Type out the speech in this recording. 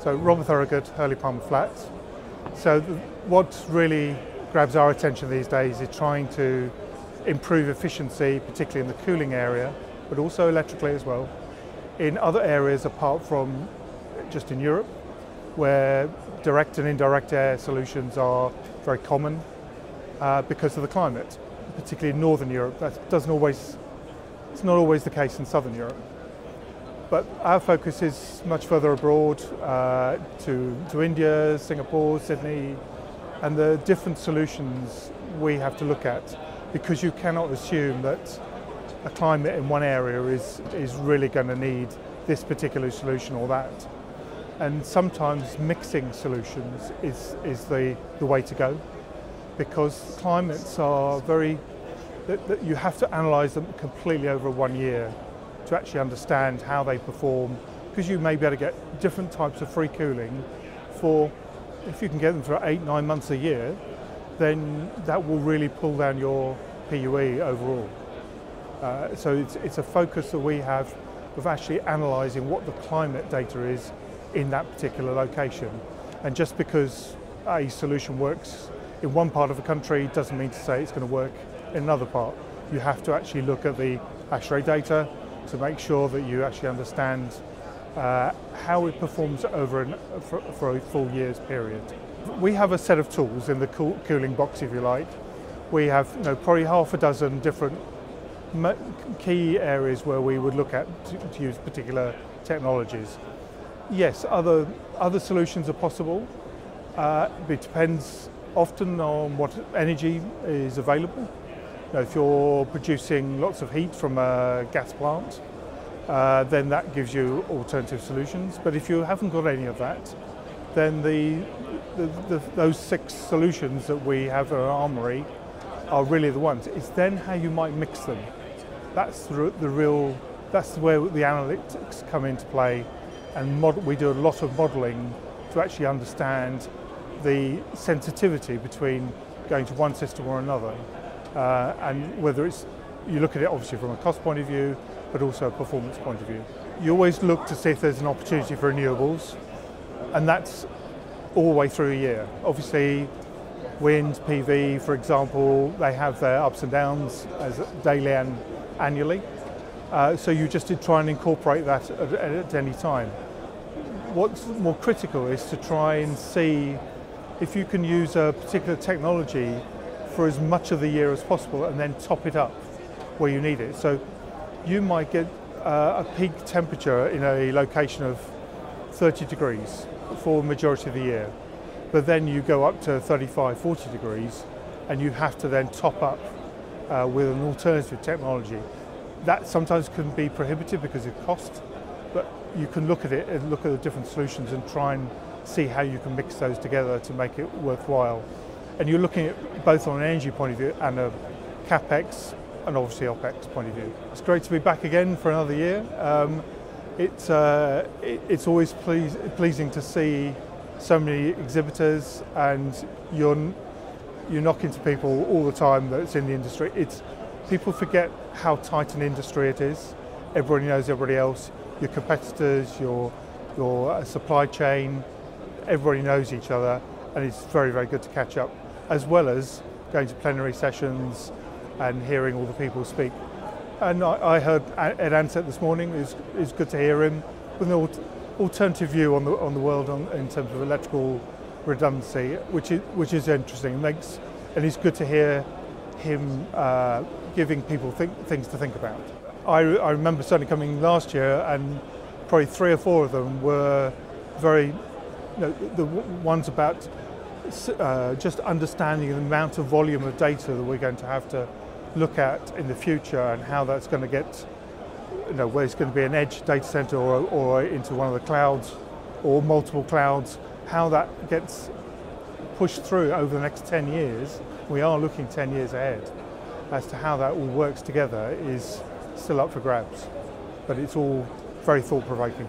So Robert Thorogood, Hurley Palmer Flatt. So what really grabs our attention these days is trying to improve efficiency, particularly in the cooling area, but also electrically as well, in other areas apart from just in Europe, where direct and indirect air solutions are very common because of the climate, particularly in Northern Europe. It's not always the case in Southern Europe. But our focus is much further abroad, to India, Singapore, Sydney, and the different solutions we have to look at, because you cannot assume that a climate in one area is really going to need this particular solution or that. And sometimes mixing solutions is the way to go, because climates are that you have to analyse them completely over 1 year to actually understand how they perform, because you may be able to get different types of free cooling if you can get them for 8-9 months a year, then that will really pull down your PUE overall. So it's a focus that we have of actually analysing what the climate data is in that particular location. And just because a solution works in one part of the country doesn't mean to say it's going to work in another part. You have to actually look at the ASHRAE data to make sure that you actually understand how it performs for a full year's period. We have a set of tools in the cooling box, if you like. We have probably half a dozen different key areas where we would look at to use particular technologies. Yes, other solutions are possible. It depends often on what energy is available. If you're producing lots of heat from a gas plant, then that gives you alternative solutions. But if you haven't got any of that, then those 6 solutions that we have in our armoury are really the ones. It's then how you might mix them. That's that's where the analytics come into play, and we do a lot of modelling to actually understand the sensitivity between going to one system or another. And whether you look at it obviously from a cost point of view, but also a performance point of view. You always look to see if there's an opportunity for renewables, and that's all the way through a year. Obviously, wind, PV, for example, they have their ups and downs as daily and annually. So you just try and incorporate that at any time. What's more critical is to try and see if you can use a particular technology for as much of the year as possible and then top it up where you need it. So you might get a peak temperature in a location of 30 degrees for the majority of the year, but then you go up to 35, 40 degrees and you have to then top up with an alternative technology. That sometimes can be prohibitive because of cost, but you can look at it and look at the different solutions and try and see how you can mix those together to make it worthwhile. And you're looking at both on an energy point of view and a CapEx and obviously OpEx point of view. It's great to be back again for another year. It's always pleasing to see so many exhibitors, and you're knocking to people all the time that's in the industry. People forget how tight an industry it is. Everybody knows everybody else. Your competitors, your supply chain, everybody knows each other, and it's very, very good to catch up, as well as going to plenary sessions and hearing all the people speak. And I heard Ed Ansett this morning. It's good to hear him with an alternative view on the world in terms of electrical redundancy, which is interesting. And it's good to hear him giving people things to think about. I remember certainly coming last year, and probably 3 or 4 of them were the ones about just understanding the amount of volume of data that we're going to have to look at in the future, and how that's going to get, where it's going to be an edge data center or into one of the clouds or multiple clouds, how that gets pushed through over the next 10 years. We are looking 10 years ahead. As to how that all works together is still up for grabs, but it's all very thought-provoking.